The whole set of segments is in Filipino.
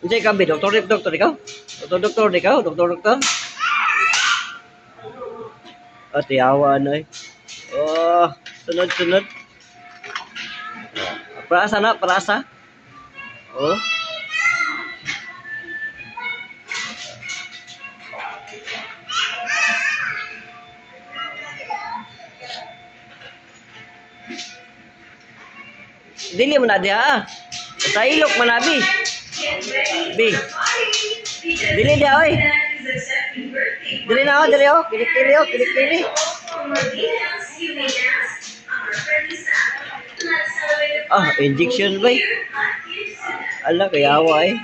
Unsay ka be? Doktor ikaw? Doktor ikaw? Doktor? Tiyawa ano eh. Oh, sunod. Perasa na, perasa. Oh. Dili mo na diha. Sa ilok manabi. Bi. Dili dia oy. Dili na dili oh, kilikili. Injection ba? Ala kayawa eh.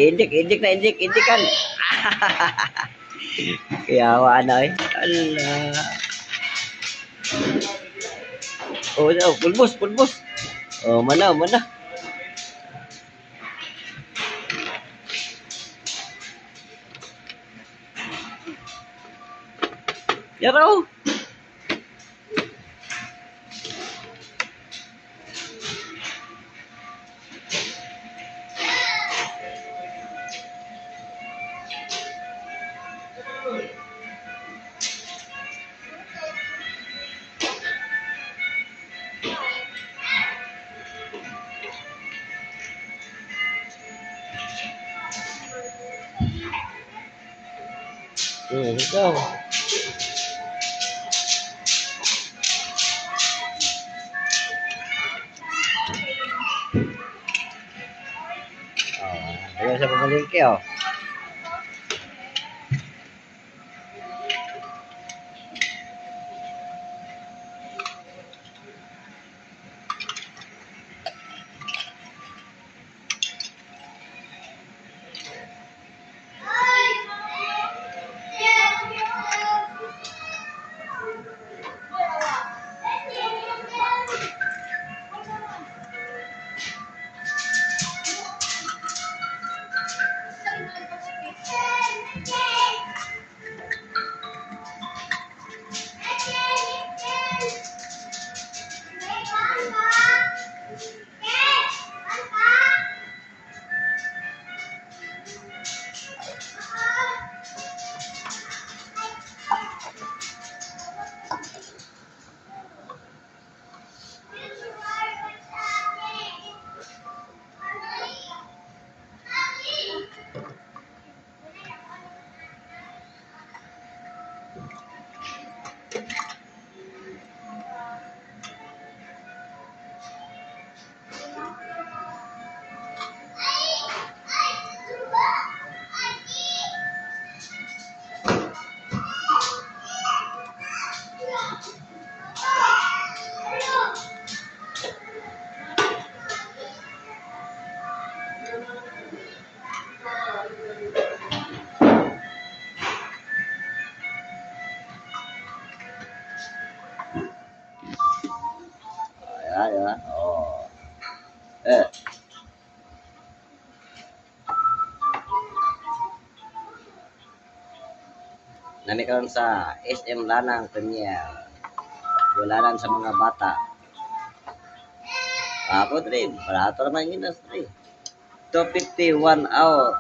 Indik kan. Kayawa na eh. Ala. Pulbos. Mana. Ya raw. Ikaw. Ayan sa pamalingki oh. Ayan. Oh. Nanikaroon sa SM Lanang Premier. Walanan sa mga bata. Ako rin. Barato naman yun. 251 out.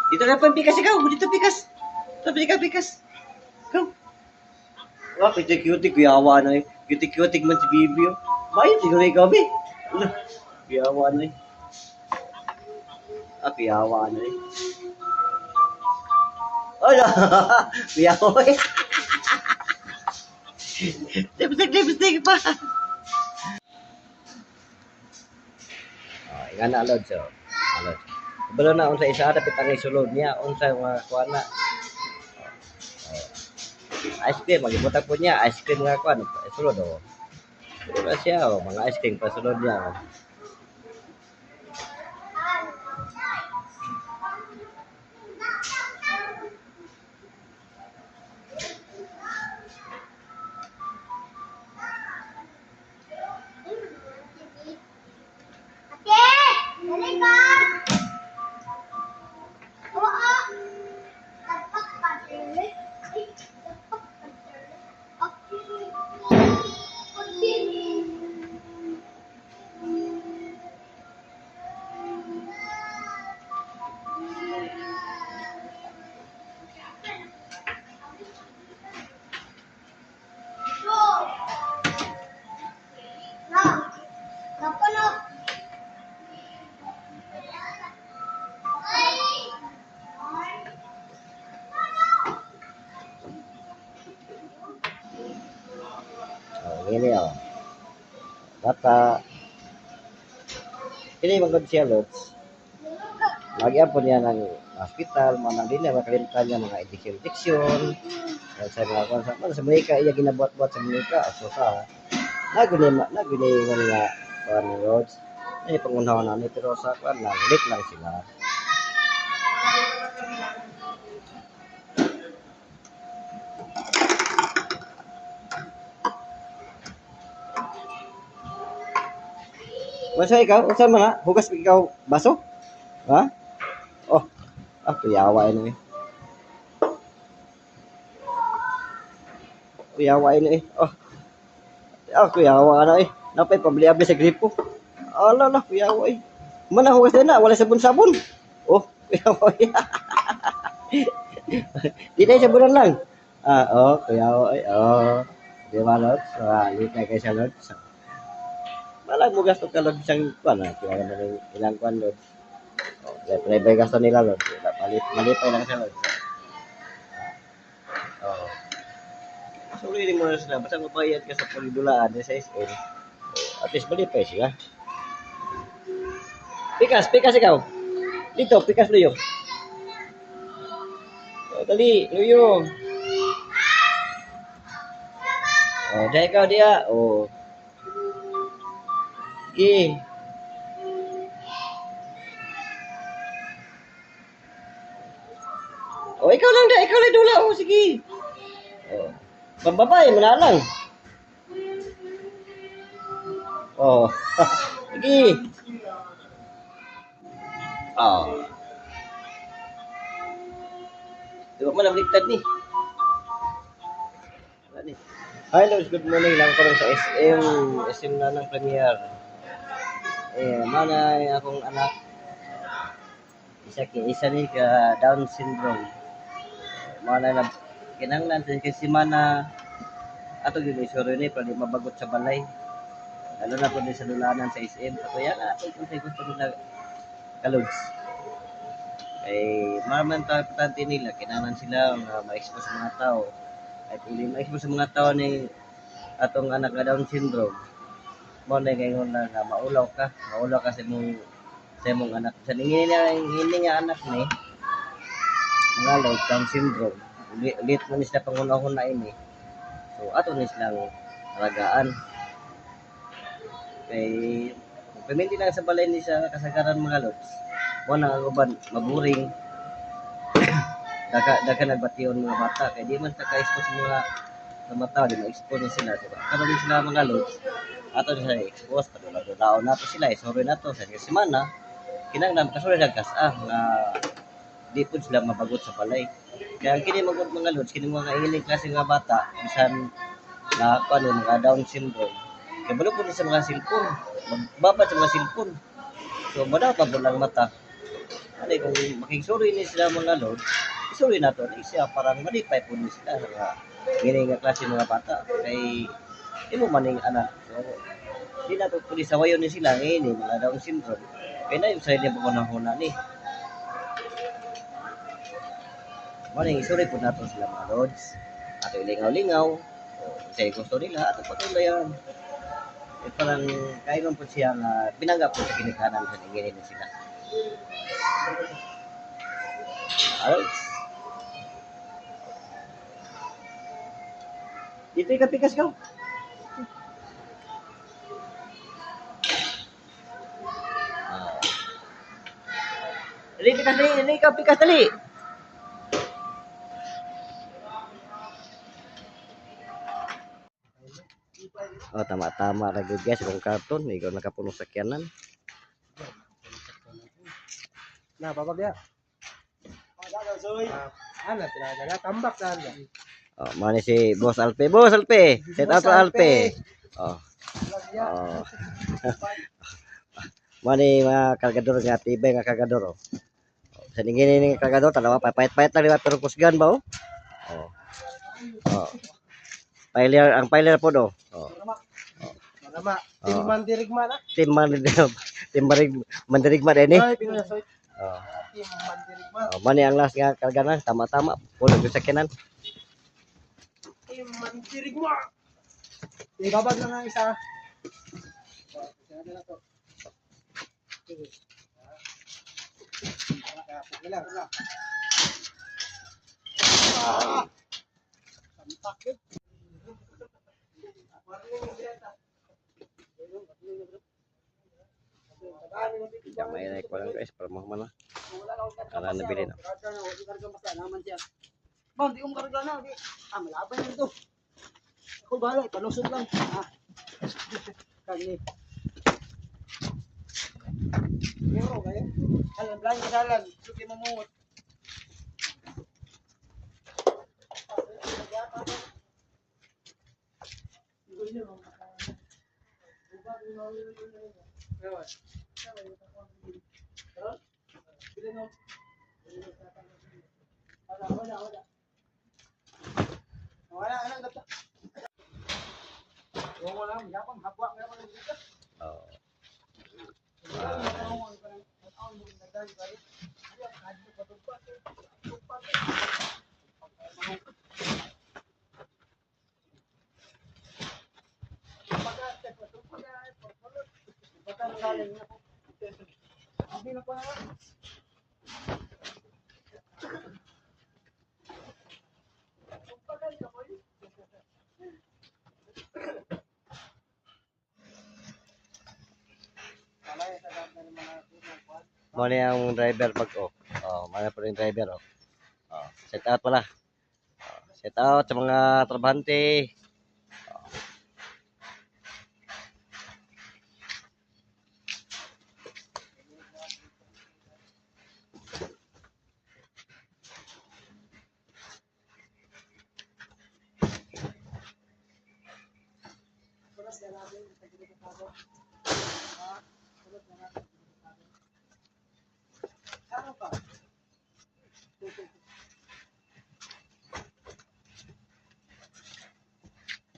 Dito na pikas ikaw. Dito pikas. Pikas. Ikaw. Cute. Kuyawa na eh. Cute man si Bibi. Bayan, siguro ikaw eh. Kuyawa na eh. Kuyawa na eh. Kuyawa eh. Lipstick pa. Ingan na alod so. Alod. Balo na unsa isa dapat ang isulod niya unsa mga kuan na. Ice cream magibutang po niya ice cream nga kuan isulod oh. Wala siya oh, mga ice cream pasulod niya. Oh. Ini oh. Bata. Ini magod siya lods. Lagi po niya ng hospital, mga din na makalimtan niya mga addiction. Sa mga kung sa Amerika, iya ginabuat-buat sa Amerika. So sa, naguni nga roads. Ay pangunawa na ni pero sa kwan lang, late lang sila. Masa ikaw, unsa man na? Hugas ikaw baso? Ha? Oh, kuyawa ini. Kuyawa ini. Oh, kuyawa na Napay pabli-abli sa gripo. Ala na, kuyawa Mana hugas na, wala sabon-sabon. Oh, kuyawa Di tayo sabunan lang. Kuyawa Di ba, Lods? Litay kayo sa Lods. Malang mo gasto ka Lods isang kwan. Kaya naman ilang kwan, Lods. Pre-bay gasto nila, Lods. Malipay lang sa Lods. Sulirin mo na sila. Basta mabayad ka sa pulidulaan sa SM. At least malipay sila. Pikas ikaw. Dito, pikas luyo. Dali, luyo. Dahil ikaw dia. Sige. Ikaw lang dula. Sige. Pambabay, manalang. Sige. Di ba man nabaliktad ni? Hi, Lods. Good morning. Lang ko rin sa SM na ng Premier. Mana akong anak. Isa ni ka Down syndrome. Mana na kinanglan sa kasi mana ato gyud isuro ni para di mabagot sa balay. Lalo na pud sa dulanan sa SM. Ato yan ato kung gusto nila ka-Lods. Maraman tayo importante nila, kinahanglan sila nga ma-expose sa mga tao. At hindi ma-expose sa mga tao ni atong anak nga Down syndrome. Mo na ngayon na maulaw ka sa imong anak. Sa hindi nga anak ni mga Down syndrome. Ulit mo ni sila pangunahon na ini. So ato ni silang alagaan. Pamilya lang sa balay ni sa kasagaran mga Lods. Mo na ang uban maburing. Daga nagbation mga bata kay di man ta ka-expose sa mga tao, di ma-expose sila diba. Karon din sila mga Lods. Ato sa expose padulao na to sila, sorry na to sa semana. Kinahanglan kasulod dagkas nga di pud sila mabagot sa balay. Kaya kini mga Lods, kini mga iling klase nga bata bisan na mga Down syndrome. Kaya balo po sa mga cellphone, magbabad sa mga cellphone. So, madapa po lang mata. Kung makigsuri ni sila mga Lods, isuri na to. Siya parang malipay po ni sila. Gini nga klase mga bata. Kay, di mo maning anak. So, di na to puli sa wayo ni sila. Ngayon, mga Down syndrome. Kaya na yung sarili po na ni. Maning isuri po nato sila mga Lods. Ato ilingaw-lingaw. Kasi gusto nila. Ato patulayan. Parang kaya man po siya nga pinanggap po sa kinikanan sa tingin na sila. Alright. Dito ka pikas ka. Dali ka pikas dali. Tama-tama ra gyud guys kung karton ikaw nakapuno sa sakyanan. Na babagya. Tinadala tambak na. Mani si Boss Alpe. Boss Alpe. Set out Alpe. Mani mga kargador nga tibay nga kargador. Sa ningin ni kargador tanawa payat-payat lang diba pero kusgan ba ang piler po do. Nama, tim mandirigma na. Tim mandirigma din Ay, pinasoy. Tim mandirigma. Mani ang last nga karganan tama-tama puno sa sakyanan. Tim mandirigma. Ibabag lang ang isa. Sige na to. Sige. Sige lang. Sampak yun. Diyan may naik ko lang guys para mo man. Ala nabili na. Bang, di ko makarga na. Malaban na ito. Ako bahala, palusot lang. Kagli. Euro kayo. Alam, lang yung salan. Suki mamungot. Oh. Mo ni ang driver pag mana po yung driver set out pala. Set out sa mga trabahante.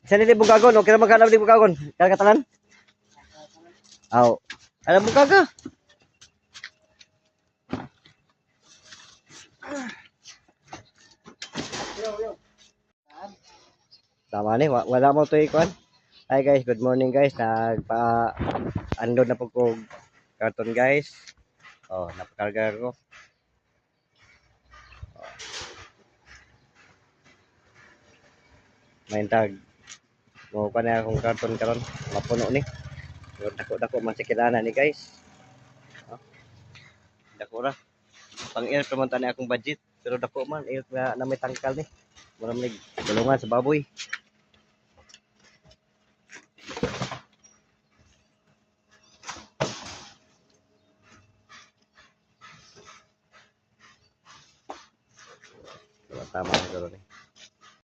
Isa ni bugagon, okay ra maghanap ni bugagon. Kaya katalan? Aw. Alam bugaga. Tama ni, wala mo to ikuan. Hi guys, good morning guys. Andon na po ko karton guys. Napakarga ko. Main tag. Mo pa na akong karton karon, mapuno ni. Dako-dako man sa kilana ni guys. Dako ra. Pang-air pa man tani akong budget, pero dako man air na may tangkal ni. Mura man tulungan sa baboy.